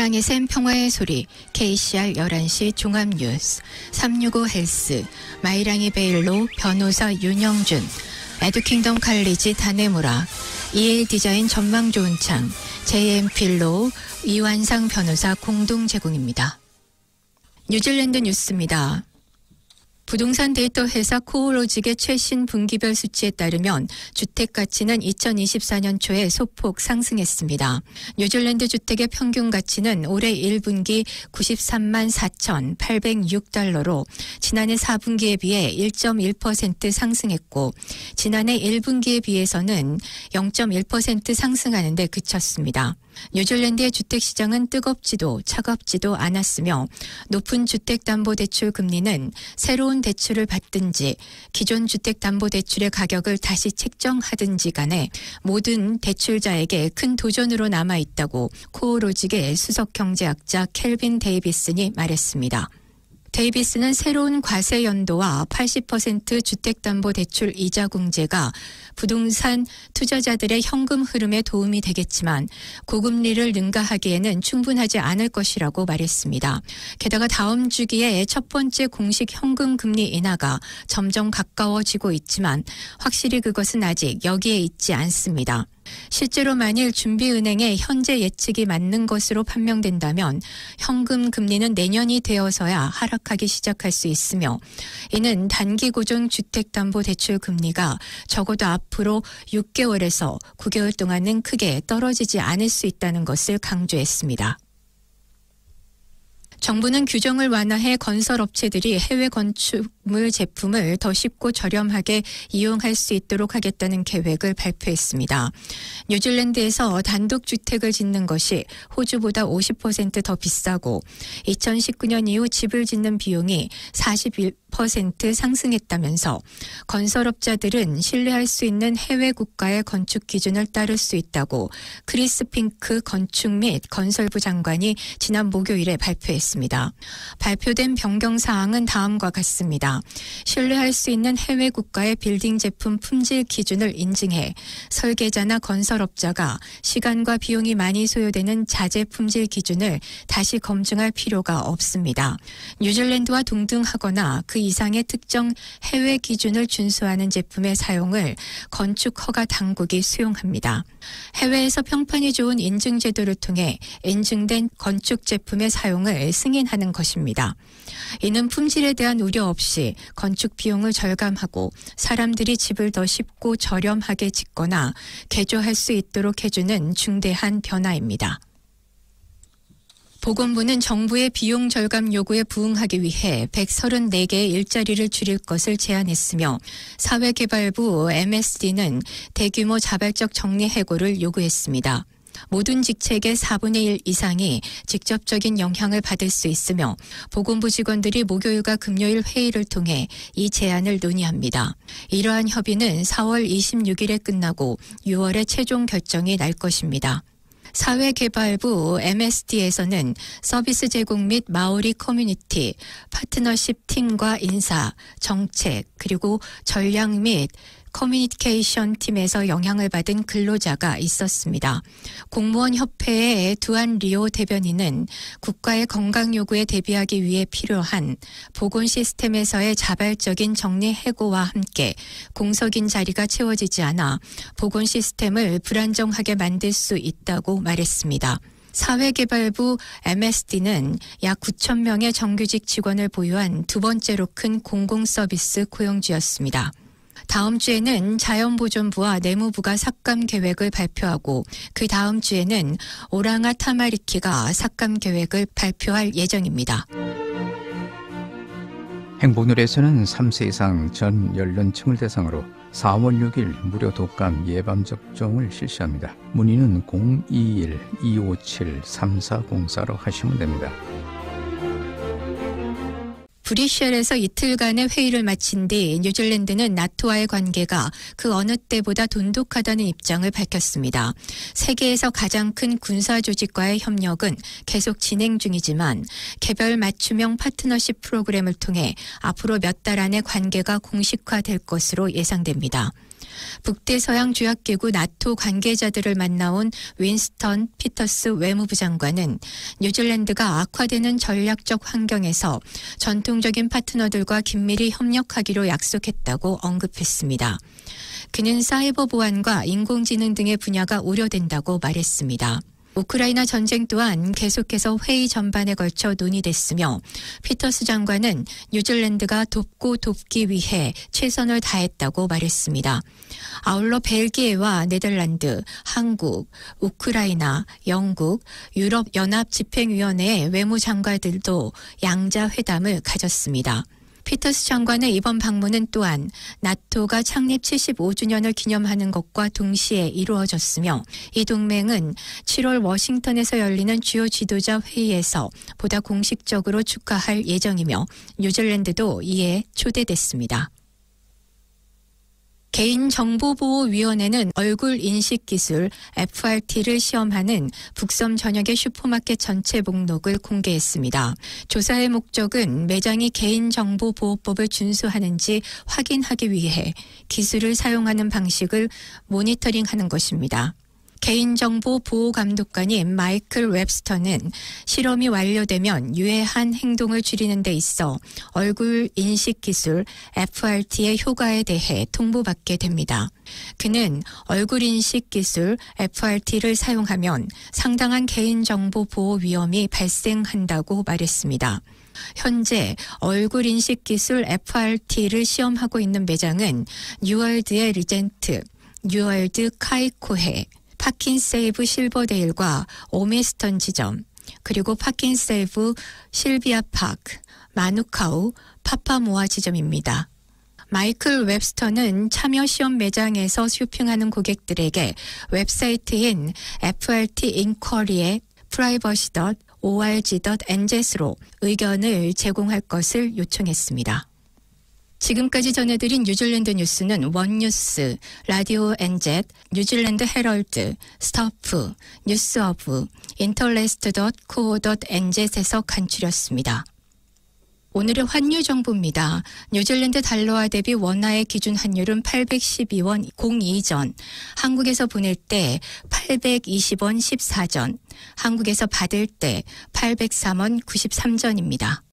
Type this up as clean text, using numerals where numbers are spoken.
세상에 샘 평화의 소리, KCR 11시 종합뉴스, 365 헬스, 마이랑이 베일로 변호사 윤영준, 에듀킹덤 칼리지 다네무라, EL 디자인 전망 좋은 창, JM필로 이완상 변호사 공동 제공입니다. 뉴질랜드 뉴스입니다. 부동산 데이터 회사 코오로직의 최신 분기별 수치에 따르면 주택 가치는 2024년 초에 소폭 상승했습니다. 뉴질랜드 주택의 평균 가치는 올해 1분기 93만 4,806달러로 지난해 4분기에 비해 1.1% 상승했고 지난해 1분기에 비해서는 0.1% 상승하는 데 그쳤습니다. 뉴질랜드의 주택시장은 뜨겁지도 차갑지도 않았으며 높은 주택담보대출 금리는 새로운 대출을 받든지 기존 주택담보대출의 가격을 다시 책정하든지 간에 모든 대출자에게 큰 도전으로 남아있다고 코오로직의 수석경제학자 켈빈 데이비슨이 말했습니다. 데이비스는 새로운 과세 연도와 80% 주택담보대출 이자 공제가 부동산 투자자들의 현금 흐름에 도움이 되겠지만 고금리를 능가하기에는 충분하지 않을 것이라고 말했습니다. 게다가 다음 주기에 첫 번째 공식 현금 금리 인하가 점점 가까워지고 있지만 확실히 그것은 아직 여기에 있지 않습니다. 실제로 만일 준비은행의 현재 예측이 맞는 것으로 판명된다면 현금 금리는 내년이 되어서야 하락하기 시작할 수 있으며 이는 단기 고정 주택담보대출 금리가 적어도 앞으로 6개월에서 9개월 동안은 크게 떨어지지 않을 수 있다는 것을 강조했습니다. 정부는 규정을 완화해 건설업체들이 해외 건축물 제품을 더 쉽고 저렴하게 이용할 수 있도록 하겠다는 계획을 발표했습니다. 뉴질랜드에서 단독주택을 짓는 것이 호주보다 50% 더 비싸고 2019년 이후 집을 짓는 비용이 41% 상승했다면서 건설업자들은 신뢰할 수 있는 해외 국가의 건축 기준을 따를 수 있다고 크리스 핑크 건축 및 건설부 장관이 지난 목요일에 발표했습니다. 발표된 변경 사항은 다음과 같습니다. 신뢰할 수 있는 해외 국가의 빌딩 제품 품질 기준을 인증해 설계자나 건설업자가 시간과 비용이 많이 소요되는 자재 품질 기준을 다시 검증할 필요가 없습니다. 뉴질랜드와 동등하거나 그 이상의 특정 해외 기준을 준수하는 제품의 사용을 건축 허가 당국이 수용합니다. 해외에서 평판이 좋은 인증 제도를 통해 인증된 건축 제품의 사용을 승인하는 것입니다. 이는 품질에 대한 우려 없이 건축 비용을 절감하고 사람들이 집을 더 쉽고 저렴하게 짓거나 개조할 수 있도록 해주는 중대한 변화입니다. 보건부는 정부의 비용 절감 요구에 부응하기 위해 134개의 일자리를 줄일 것을 제안했으며 사회개발부 MSD는 대규모 자발적 정리해고를 요구했습니다. 모든 직책의 4분의 1 이상이 직접적인 영향을 받을 수 있으며 보건부 직원들이 목요일과 금요일 회의를 통해 이 제안을 논의합니다. 이러한 협의는 4월 26일에 끝나고 6월에 최종 결정이 날 것입니다. 사회개발부 MSD에서는 서비스 제공 및 마오리 커뮤니티, 파트너십 팀과 인사, 정책, 그리고 전략 및 커뮤니케이션 팀에서 영향을 받은 근로자가 있었습니다. 공무원협회의 두안 리오 대변인은 국가의 건강 요구에 대비하기 위해 필요한 보건 시스템에서의 자발적인 정리 해고와 함께 공석인 자리가 채워지지 않아 보건 시스템을 불안정하게 만들 수 있다고 말했습니다. 사회개발부 MSD는 약 9천 명의 정규직 직원을 보유한 두 번째로 큰 공공서비스 고용주였습니다. 다음 주에는 자연보존부와 내무부가 삭감 계획을 발표하고 그 다음 주에는 오랑아 타마리키가 삭감 계획을 발표할 예정입니다. 행복률에서는 3세 이상 전 연령층을 대상으로 4월 6일 무료 독감 예방접종을 실시합니다. 문의는 021-257-3404로 하시면 됩니다. 브뤼셀에서 이틀간의 회의를 마친 뒤 뉴질랜드는 나토와의 관계가 그 어느 때보다 돈독하다는 입장을 밝혔습니다. 세계에서 가장 큰 군사 조직과의 협력은 계속 진행 중이지만 개별 맞춤형 파트너십 프로그램을 통해 앞으로 몇 달 안에 관계가 공식화될 것으로 예상됩니다. 북대서양 조약기구 나토 관계자들을 만나온 윈스턴 피터스 외무부 장관은 뉴질랜드가 악화되는 전략적 환경에서 전통적인 파트너들과 긴밀히 협력하기로 약속했다고 언급했습니다. 그는 사이버 보안과 인공지능 등의 분야가 우려된다고 말했습니다. 우크라이나 전쟁 또한 계속해서 회의 전반에 걸쳐 논의됐으며 피터스 장관은 뉴질랜드가 돕고 돕기 위해 최선을 다했다고 말했습니다. 아울러 벨기에와 네덜란드, 한국, 우크라이나, 영국, 유럽연합집행위원회의 외무장관들도 양자 회담을 가졌습니다. 피터스 장관의 이번 방문은 또한 나토가 창립 75주년을 기념하는 것과 동시에 이루어졌으며 이 동맹은 7월 워싱턴에서 열리는 주요 지도자 회의에서 보다 공식적으로 축하할 예정이며 뉴질랜드도 이에 초대됐습니다. 개인정보보호위원회는 얼굴 인식기술 FRT를 시험하는 북섬 전역의 슈퍼마켓 전체 목록을 공개했습니다. 조사의 목적은 매장이 개인정보보호법을 준수하는지 확인하기 위해 기술을 사용하는 방식을 모니터링하는 것입니다. 개인정보보호감독관인 마이클 웹스터는 실험이 완료되면 유해한 행동을 줄이는 데 있어 얼굴 인식 기술 FRT의 효과에 대해 통보받게 됩니다. 그는 얼굴 인식 기술 FRT를 사용하면 상당한 개인정보 보호 위험이 발생한다고 말했습니다. 현재 얼굴 인식 기술 FRT를 시험하고 있는 매장은 뉴월드의 리젠트, 뉴월드 카이코해, 파킨세이브 실버데일과 오메스턴 지점, 그리고 파킨세이브 실비아 파크, 마누카우, 파파모아 지점입니다. 마이클 웹스터는 참여 시험 매장에서 쇼핑하는 고객들에게 웹사이트인 FRT 인쿼리의 privacy.org.nz로 의견을 제공할 것을 요청했습니다. 지금까지 전해드린 뉴질랜드 뉴스는 원뉴스, 라디오 NZ, 뉴질랜드 헤럴드, 스토프, 뉴스어브, interlast.co.nz에서 간추렸습니다. 오늘의 환율 정보입니다. 뉴질랜드 달러화 대비 원화의 기준 환율은 812원 02전, 한국에서 보낼 때 820원 14전, 한국에서 받을 때 803원 93전입니다.